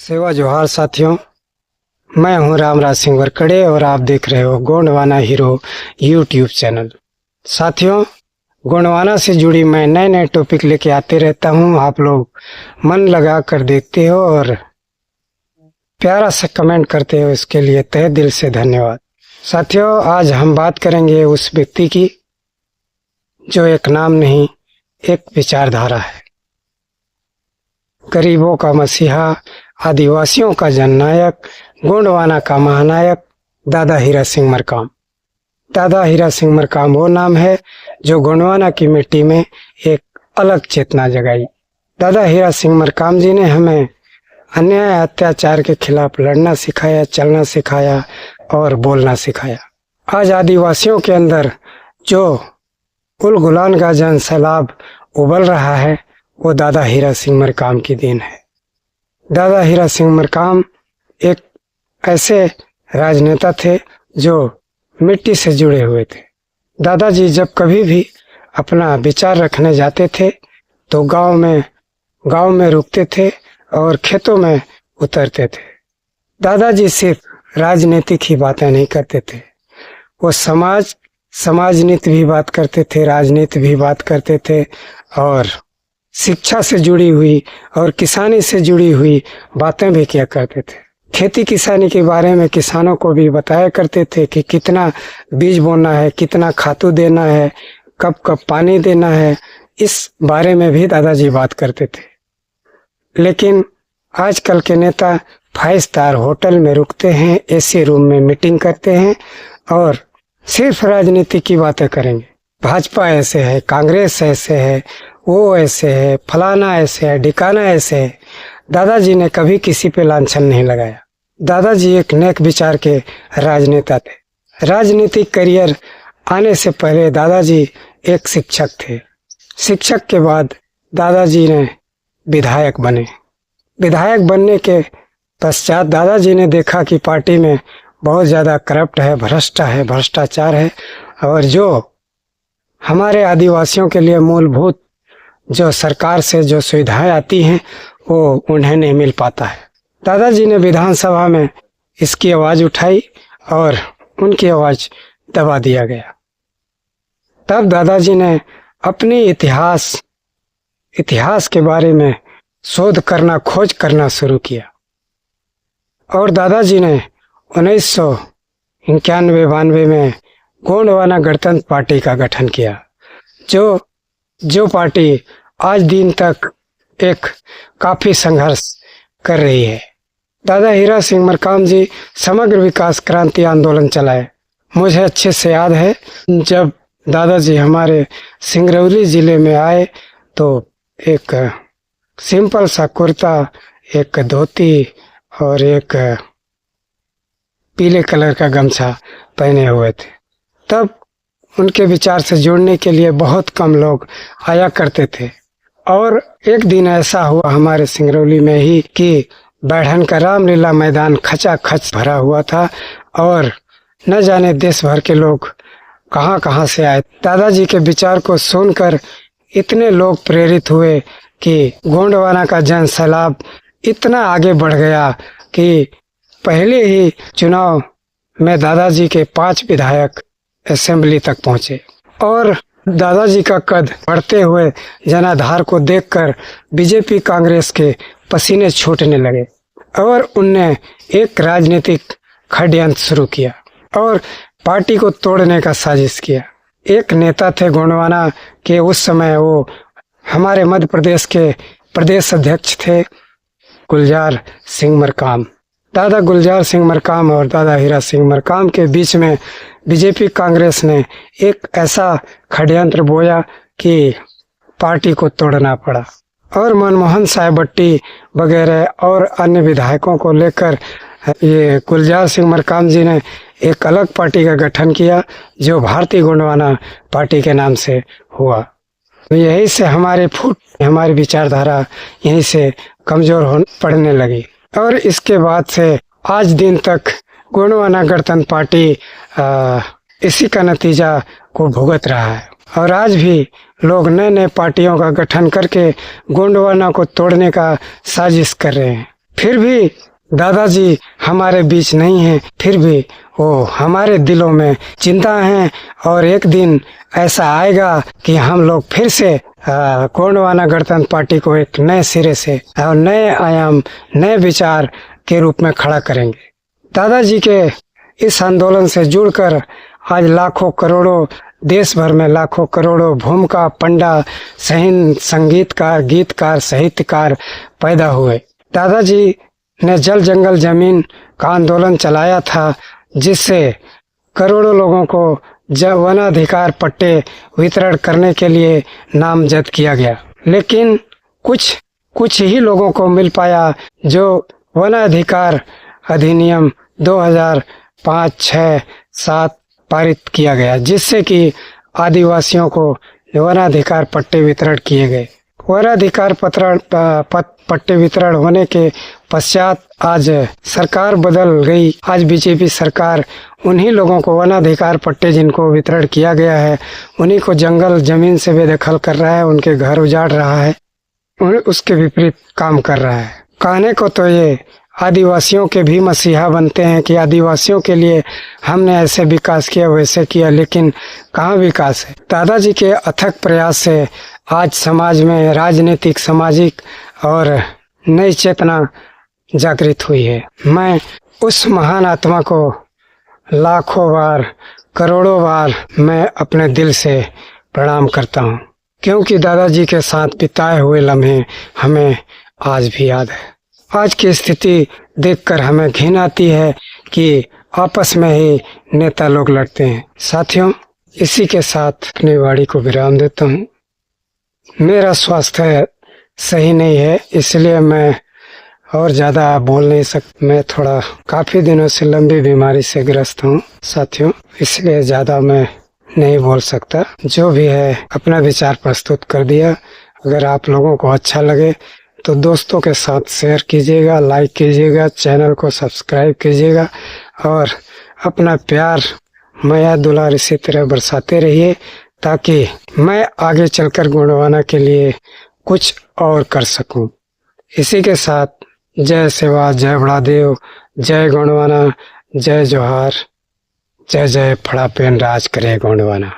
सेवा जोहार साथियों, मैं हूं रामराज सिंह वरकड़े और आप देख रहे हो गोंडवाना हीरो यूट्यूब चैनल। साथियों, गोंडवाना से जुड़ी मैं नए नए टॉपिक लेके आते रहता हूं। आप लोग मन लगा कर देखते हो और प्यारा सा कमेंट करते हो, इसके लिए तहे दिल से धन्यवाद। साथियों, आज हम बात करेंगे उस व्यक्ति की जो एक नाम नहीं, एक विचारधारा है। गरीबों का मसीहा, आदिवासियों का जननायक, गोंडवाना का महानायक दादा हीरा सिंह मरकाम। दादा हीरा सिंह मरकाम वो नाम है जो गोंडवाना की मिट्टी में एक अलग चेतना जगाई। दादा हीरा सिंह मरकाम जी ने हमें अन्याय अत्याचार के खिलाफ लड़ना सिखाया, चलना सिखाया और बोलना सिखाया। आज आदिवासियों के अंदर जो उल गुलान का जन सैलाब उबल रहा है, वो दादा हीरा सिंह मरकाम की देन है। दादा हीरा सिंह मरकाम एक ऐसे राजनेता थे जो मिट्टी से जुड़े हुए थे। दादाजी जब कभी भी अपना विचार रखने जाते थे तो गांव में रुकते थे और खेतों में उतरते थे। दादाजी सिर्फ राजनीतिक ही बातें नहीं करते थे, वो समाज नीति भी बात करते थे, राजनीति भी बात करते थे और शिक्षा से जुड़ी हुई और किसानी से जुड़ी हुई बातें भी किया करते थे। खेती किसानी के बारे में किसानों को भी बताया करते थे कि कितना बीज बोना है, कितना खातू देना है, कब कब पानी देना है, इस बारे में भी दादाजी बात करते थे। लेकिन आजकल के नेता 5 स्टार होटल में रुकते हैं, एसी रूम में मीटिंग करते हैं और सिर्फ राजनीति की बातें करेंगे। भाजपा ऐसे है, कांग्रेस ऐसे है, वो ऐसे है, फलाना ऐसे है, ढिकाना ऐसे है। दादाजी ने कभी किसी पे लांछन नहीं लगाया। दादाजी एक नेक विचार के राजनेता थे। राजनीतिक करियर आने से पहले दादाजी एक शिक्षक थे। शिक्षक के बाद दादाजी ने विधायक बने। विधायक बनने के पश्चात दादाजी ने देखा कि पार्टी में बहुत ज़्यादा करप्ट है, भ्रष्टाचार है और जो हमारे आदिवासियों के लिए मूलभूत जो सरकार से जो सुविधाएं आती हैं वो उन्हें नहीं मिल पाता है। दादाजी ने विधानसभा में इसकी आवाज़ उठाई और उनकी आवाज़ दबा दिया गया। तब दादाजी ने अपनी इतिहास के बारे में खोज करना शुरू किया और दादाजी ने 1991-92 में गोंडवाना गणतंत्र पार्टी का गठन किया, जो पार्टी आज दिन तक एक काफी संघर्ष कर रही है। दादा हीरा सिंह मरकाम जी समग्र विकास क्रांति आंदोलन चलाए। मुझे अच्छे से याद है जब दादाजी हमारे सिंगरौली जिले में आए तो एक सिंपल सा कुर्ता, एक धोती और एक पीले कलर का गमछा पहने हुए थे। तब उनके विचार से जुड़ने के लिए बहुत कम लोग आया करते थे और एक दिन ऐसा हुआ हमारे सिंगरौली में ही कि बैठन का रामलीला मैदान खचाखच भरा हुआ था और न जाने देश भर के लोग कहां से आए। दादाजी के विचार को सुनकर इतने लोग प्रेरित हुए कि गोंडवाना का जन सैलाब इतना आगे बढ़ गया कि पहले ही चुनाव में दादाजी के 5 विधायक असेंबली तक पहुंचे और दादाजी का कद बढ़ते हुए जनाधार को देखकर बीजेपी कांग्रेस के पसीने छूटने लगे और उनने एक राजनीतिक षड्यंत्र शुरू किया और पार्टी को तोड़ने का साजिश किया। एक नेता थे गोंडवाना के, उस समय वो हमारे मध्य प्रदेश के प्रदेश अध्यक्ष थे गुलजार सिंह मरकाम। दादा गुलजार सिंह मरकाम और दादा हीरा सिंह मरकाम के बीच में बीजेपी कांग्रेस ने एक ऐसा षड्यंत्र बोया कि पार्टी को तोड़ना पड़ा और मनमोहन साहेबट्टी वगैरह और अन्य विधायकों को लेकर ये गुलजार सिंह मरकाम जी ने एक अलग पार्टी का गठन किया जो भारतीय गोंडवाना पार्टी के नाम से हुआ। यही से हमारी विचारधारा यहीं से कमजोर पड़ने लगी और इसके बाद से आज दिन तक गोंडवाना गणतंत्र पार्टी इसी का नतीजा को भुगत रहा है और आज भी लोग नए नए पार्टियों का गठन करके गोंडवाना को तोड़ने का साजिश कर रहे हैं। फिर भी दादाजी हमारे बीच नहीं हैं, फिर भी वो हमारे दिलों में जिंदा हैं। और एक दिन ऐसा आएगा कि हम लोग फिर से गोंडवाना गणतंत्र पार्टी को एक नए सिरे से और नए आयाम, नए विचार के रूप में खड़ा करेंगे। दादाजी के इस आंदोलन से जुड़कर आज लाखों करोड़ों, देश भर में लाखों करोड़ों भूमिका, पंडा, संगीतकार, गीतकार, साहित्यकार पैदा हुए। दादाजी ने जल जंगल जमीन का आंदोलन चलाया था, जिससे करोड़ों लोगों को वनाधिकार पट्टे वितरण करने के लिए नामजद किया गया। लेकिन कुछ ही लोगों को मिल पाया जो वनाधिकार अधिनियम 2005, 6, 7 पारित किया गया, जिससे कि आदिवासियों को वनाधिकार पट्टे वितरण किए गए। वनाधिकार पट्टे वितरण होने के पश्चात आज सरकार बदल गई। आज बीजेपी सरकार उन्हीं लोगों को वनाधिकार पट्टे जिनको वितरण किया गया है, उन्हीं को जंगल जमीन से बेदखल कर रहा है, उनके घर उजाड़ रहा है, उसके विपरीत काम कर रहा है। कहने को तो ये आदिवासियों के भी मसीहा बनते हैं कि आदिवासियों के लिए हमने ऐसे विकास किया, वैसे किया, लेकिन कहाँ विकास है। दादाजी के अथक प्रयास से आज समाज में राजनीतिक, सामाजिक और नई चेतना जागृत हुई है। मैं उस महान आत्मा को लाखों बार, करोड़ों बार मैं अपने दिल से प्रणाम करता हूँ, क्योंकि दादाजी के साथ बिताए हुए लम्हे हमें आज भी याद है। आज की स्थिति देखकर हमें घिन आती है कि आपस में ही नेता लोग लड़ते हैं। साथियों, इसी के साथ अपनी वाणी को विराम देता हूँ। मेरा स्वास्थ्य सही नहीं है, इसलिए मैं और ज़्यादा बोल नहीं सकता। मैं थोड़ा काफ़ी दिनों से लंबी बीमारी से ग्रस्त हूँ साथियों, इसलिए ज़्यादा मैं नहीं बोल सकता। जो भी है अपना विचार प्रस्तुत कर दिया। अगर आप लोगों को अच्छा लगे तो दोस्तों के साथ शेयर कीजिएगा, लाइक कीजिएगा, चैनल को सब्सक्राइब कीजिएगा और अपना प्यार, माया, दुलार इसी तरह बरसाते रहिए, ताकि मैं आगे चलकर गोंडवाना के लिए कुछ और कर सकूं। इसी के साथ जय सेवा, जय बड़ादेव, जय गोंडवाना, जय जोहार, जय जय फड़ा पेन राज करे गोंडवाना।